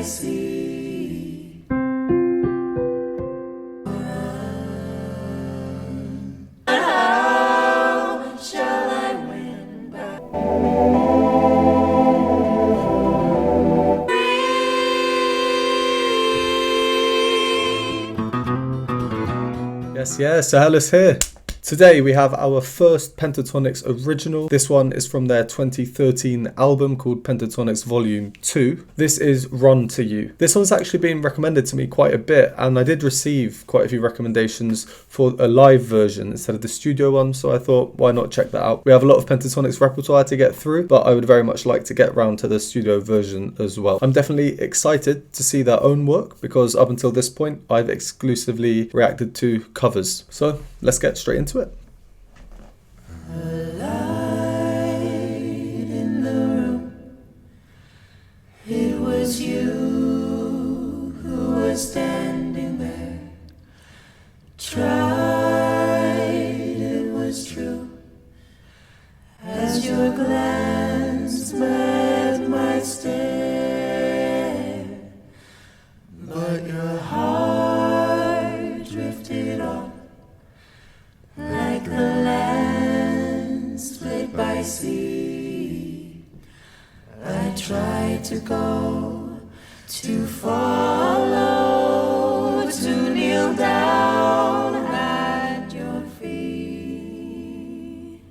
sea. How shall I win back? Yes, so Hairless here. Today we have our first Pentatonix original. This one is from their 2013 album called Pentatonix Volume 2. This is Run to You. This one's actually been recommended to me quite a bit, and I did receive quite a few recommendations for a live version instead of the studio one, so I thought, why not check that out? We have a lot of Pentatonix repertoire to get through, but I would very much like to get round to the studio version as well. I'm definitely excited to see their own work, because up until this point I've exclusively reacted to covers. So let's get straight into it. A light in the room. It was you who was standing there. Tried, it was true. As your glance met my stare, but your heart drifted on like the land split by sea. I tried to go, to follow, to kneel down at your feet.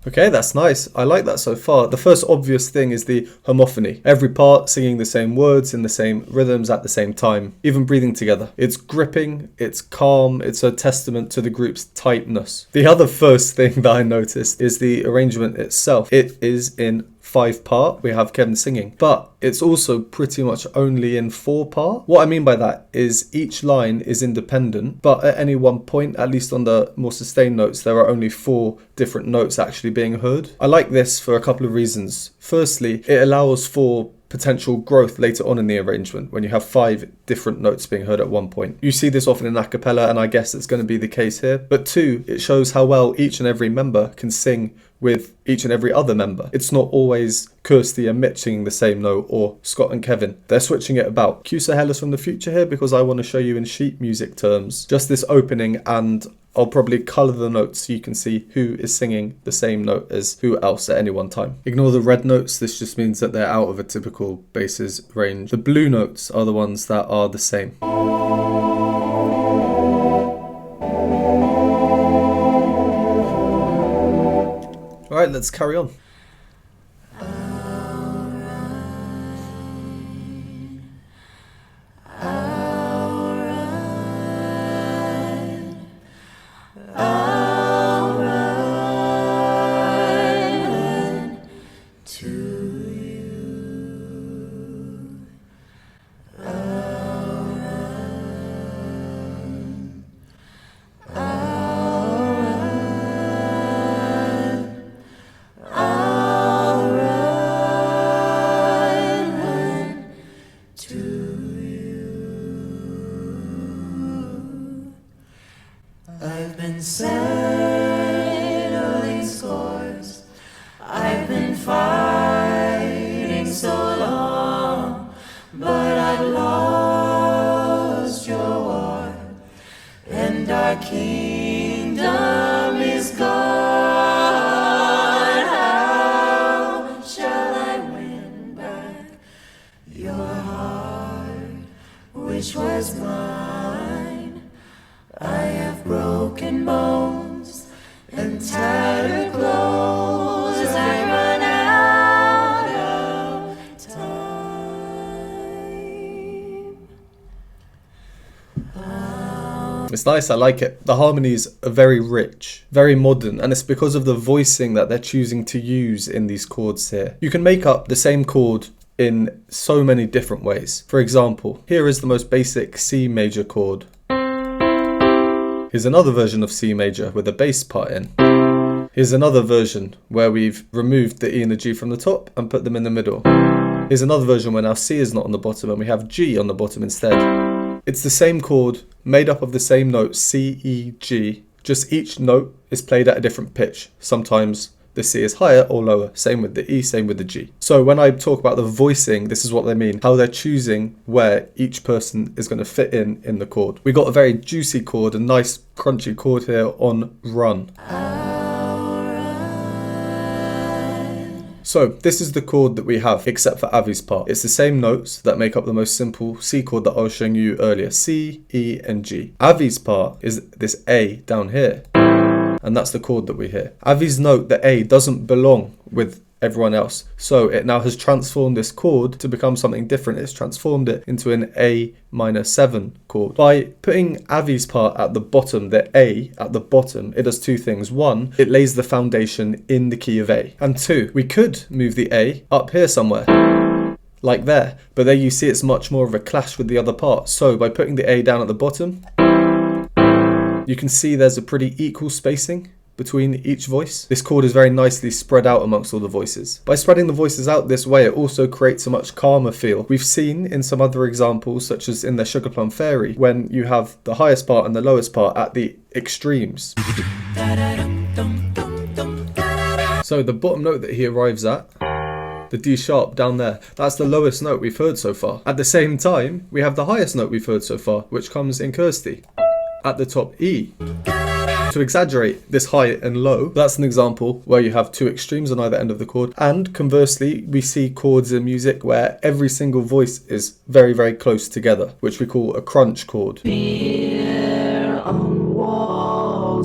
Okay, that's nice. I like that so far. The first obvious thing is the homophony. Every part singing the same words in the same rhythms at the same time, even breathing together. It's gripping, it's calm, it's a testament to the group's tightness. The other first thing that I noticed is the arrangement itself. It is in 5-part. We have Kevin singing, but it's also pretty much only in 4-part. What I mean by that is each line is independent, but at any one point, at least on the more sustained notes, there are only 4 different notes actually being heard. I like this for a couple of reasons. Firstly, it allows for potential growth later on in the arrangement when you have 5 different notes being heard at one point. You see this often in a cappella, and I guess it's going to be the case here. But 2, it shows how well each and every member can sing with each and every other member. It's not always Kirsty and Mitch singing the same note, or Scott and Kevin. They're switching it about. Cue Hairless from the future here, because I want to show you in sheet music terms just this opening, and I'll probably colour the notes so you can see who is singing the same note as who else at any one time. Ignore the red notes, this just means that they're out of a typical basses range. The blue notes are the ones that are the same. Alright, let's carry on. I've been settling scores. I've been fighting so long, but I've lost your war, and our kingdom is gone. How shall I win back your heart, which was mine? I have broken bones and tattered clothes. I run out of time. It's nice, I like it. The harmonies are very rich, very modern, and it's because of the voicing that they're choosing to use in these chords here. You can make up the same chord in so many different ways. For example, here is the most basic C major chord. Here's another version of C major with a bass part in. Here's another version where we've removed the E and the G from the top and put them in the middle. Here's another version where now C is not on the bottom and we have G on the bottom instead. It's the same chord made up of the same note, C, E, G, just each note is played at a different pitch, sometimes the C is higher or lower. Same with the E, same with the G. So when I talk about the voicing, this is what they mean, how they're choosing where each person is going to fit in the chord. We got a very juicy chord, a nice crunchy chord here on run. So this is the chord that we have, except for Avi's part. It's the same notes that make up the most simple C chord that I was showing you earlier, C, E, and G. Avi's part is this A down here, and that's the chord that we hear. Avi's note, the A, doesn't belong with everyone else, so it now has transformed this chord to become something different. It's transformed it into an A minor 7 chord. By putting Avi's part at the bottom, the A at the bottom, it does two things. One, it lays the foundation in the key of A, and two, we could move the A up here somewhere, like there, but there you see it's much more of a clash with the other part. So by putting the A down at the bottom, you can see there's a pretty equal spacing between each voice. This chord is very nicely spread out amongst all the voices. By spreading the voices out this way, it also creates a much calmer feel. We've seen in some other examples, such as in the Sugar Plum Fairy, when you have the highest part and the lowest part at the extremes. So the bottom note that he arrives at, the D sharp down there, that's the lowest note we've heard so far. At the same time, we have the highest note we've heard so far, which comes in Kirsty, at the top E. To exaggerate this high and low, that's an example where you have two extremes on either end of the chord. And conversely, we see chords in music where every single voice is very, very close together, which we call a crunch chord.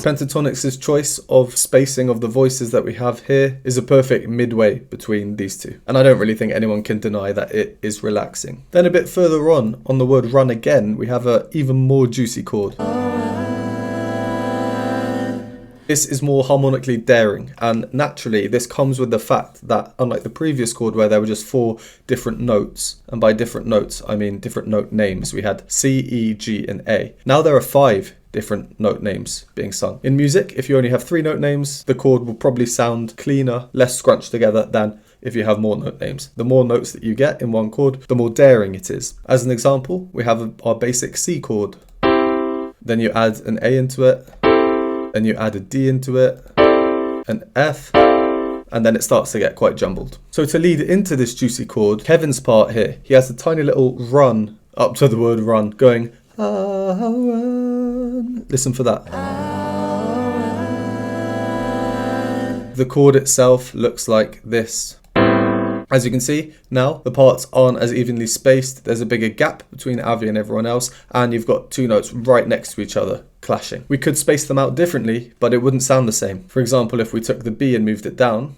Pentatonix's choice of spacing of the voices that we have here is a perfect midway between these two. And I don't really think anyone can deny that it is relaxing. Then a bit further on the word run again, we have an even more juicy chord. This is more harmonically daring, and naturally this comes with the fact that, unlike the previous chord where there were just 4 different notes, and by different notes I mean different note names, we had C, E, G and A. Now there are 5 different note names being sung. In music, if you only have 3 note names, the chord will probably sound cleaner, less scrunched together than if you have more note names. The more notes that you get in one chord, the more daring it is. As an example, we have our basic C chord. Then you add an A into it, then you add a D into it, an F, and then it starts to get quite jumbled. So to lead into this juicy chord, Kevin's part here, he has a tiny little run up to the word run, going, I'll run. Listen for that. The chord itself looks like this. As you can see, now the parts aren't as evenly spaced, there's a bigger gap between Avi and everyone else, and you've got 2 notes right next to each other, clashing. We could space them out differently, but it wouldn't sound the same. For example, if we took the B and moved it down,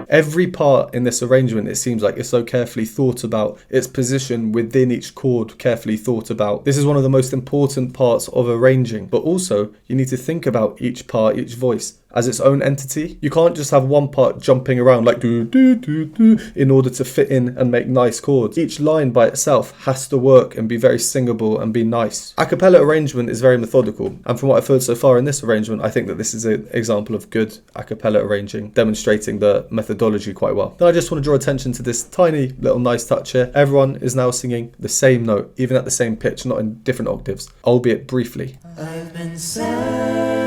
every part in this arrangement, it seems like it's so carefully thought about, its position within each chord carefully thought about. This is one of the most important parts of arranging, but also you need to think about each part, each voice, as its own entity. You can't just have one part jumping around like do do do do in order to fit in and make nice chords. Each line by itself has to work and be very singable and be nice. A cappella arrangement is very methodical, and from what I've heard so far in this arrangement, I think that this is an example of good a cappella arranging, demonstrating the methodology quite well. Then I just want to draw attention to this tiny little nice touch here. Everyone is now singing the same note, even at the same pitch, not in different octaves, albeit briefly. I've been sad.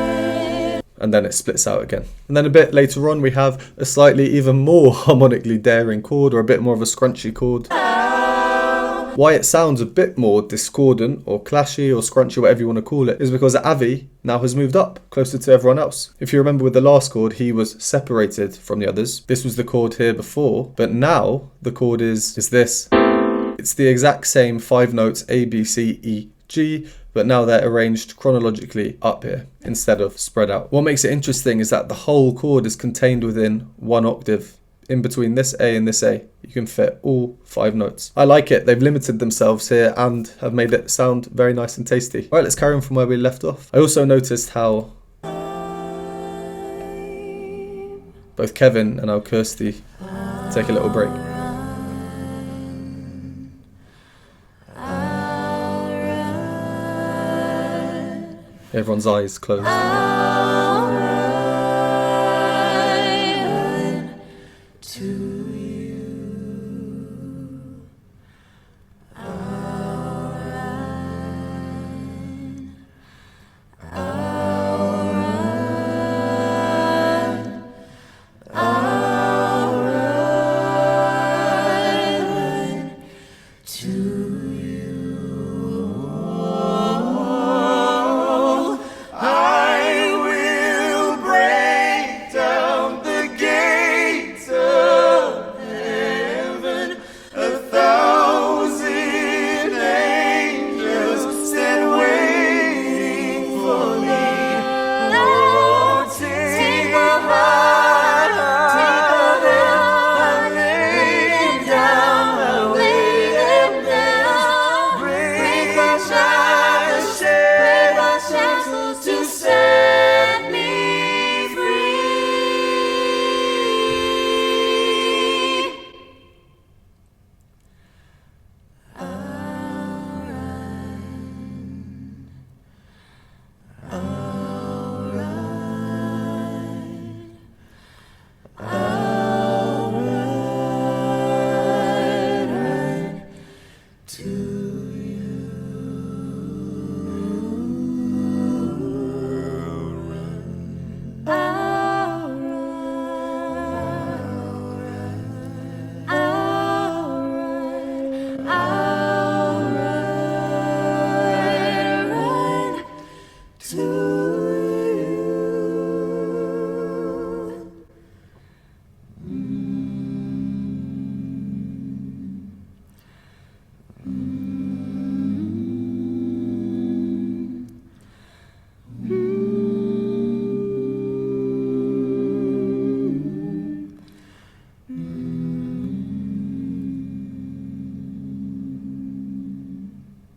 And then it splits out again. And then a bit later on we have a slightly even more harmonically daring chord, or a bit more of a scrunchy chord. Why it sounds a bit more discordant or clashy or scrunchy, whatever you want to call it, is because Avi now has moved up closer to everyone else. If you remember with the last chord, he was separated from the others. This was the chord here before, but now the chord is this. It's the exact same 5 notes, A, B, C, E, G, but now they're arranged chronologically up here instead of spread out. What makes it interesting is that the whole chord is contained within 1 octave. In between this A and this A, you can fit all 5 notes. I like it. They've limited themselves here and have made it sound very nice and tasty. Right, let's carry on from where we left off. I also noticed how both Kevin and now Kirsty take a little break. Everyone's eyes closed. I'll run to you. I'll run. I'll run.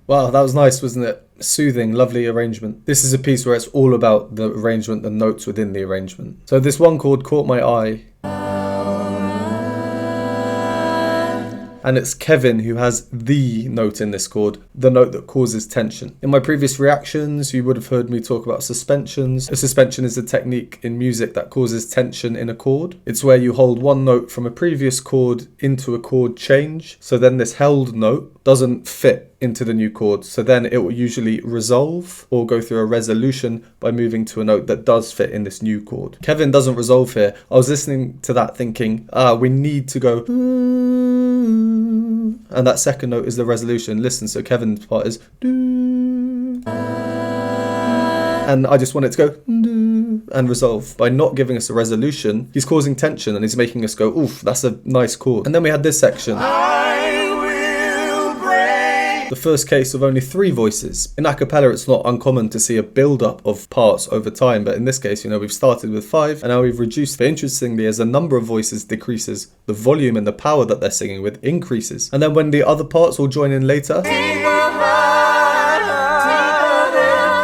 Wow, that was nice, wasn't it? Soothing, lovely arrangement. This is a piece where it's all about the arrangement, the notes within the arrangement. So this one chord caught my eye. And it's Kevin who has the note in this chord, the note that causes tension. In my previous reactions, you would have heard me talk about suspensions. A suspension is a technique in music that causes tension in a chord. It's where you hold one note from a previous chord into a chord change. So then this held note doesn't fit into the new chord. So then it will usually resolve or go through a resolution by moving to a note that does fit in this new chord. Kevin doesn't resolve here. I was listening to that thinking, we need to go, and that second note is the resolution. Listen, so Kevin's part is do, and I just want it to go do and resolve. By not giving us a resolution, he's causing tension and he's making us go, oof, that's a nice chord. And then we had this section. The first case of only 3 voices. In a cappella, it's not uncommon to see a build-up of parts over time, but in this case, we've started with 5, and now we've reduced. But interestingly, as the number of voices decreases, the volume and the power that they're singing with increases. And then when the other parts all join in later,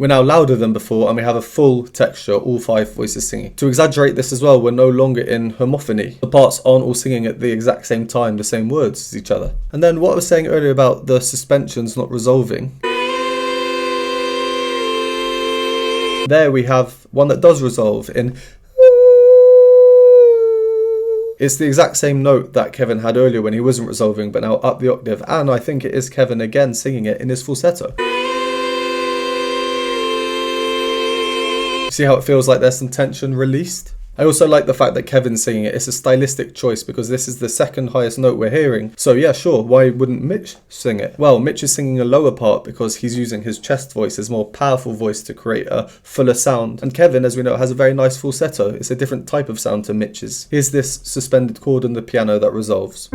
we're now louder than before, and we have a full texture, all 5 voices singing. To exaggerate this as well, we're no longer in homophony. The parts aren't all singing at the exact same time, the same words as each other. And then what I was saying earlier about the suspensions not resolving, there we have one that does resolve in. It's the exact same note that Kevin had earlier when he wasn't resolving, but now up the octave, and I think it is Kevin again singing it in his falsetto. See how it feels like there's some tension released? I also like the fact that Kevin's singing it. It's a stylistic choice because this is the second highest note we're hearing. So yeah, sure, why wouldn't Mitch sing it? Well, Mitch is singing a lower part because he's using his chest voice, his more powerful voice, to create a fuller sound. And Kevin, as we know, has a very nice falsetto. It's a different type of sound to Mitch's. Here's this suspended chord on the piano that resolves.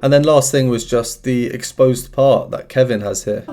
And then last thing was just the exposed part that Kevin has here,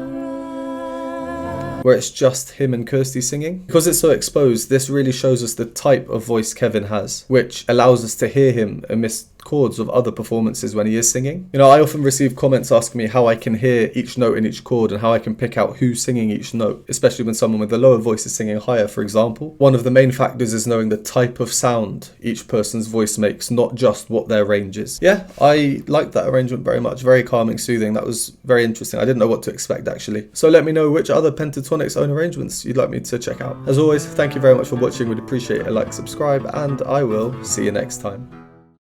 where it's just him and Kirsty singing. Because it's so exposed, this really shows us the type of voice Kevin has, which allows us to hear him amidst chords of other performances when he is singing. I often receive comments asking me how I can hear each note in each chord and how I can pick out who's singing each note, especially when someone with a lower voice is singing higher, for example. One of the main factors is knowing the type of sound each person's voice makes, not just what their range is. Yeah, I like that arrangement very much. Very calming, soothing. That was very interesting. I didn't know what to expect, actually. So let me know which other Pentatonix own arrangements you'd like me to check out. As always, thank you very much for watching. We'd appreciate a like, subscribe, and I will see you next time.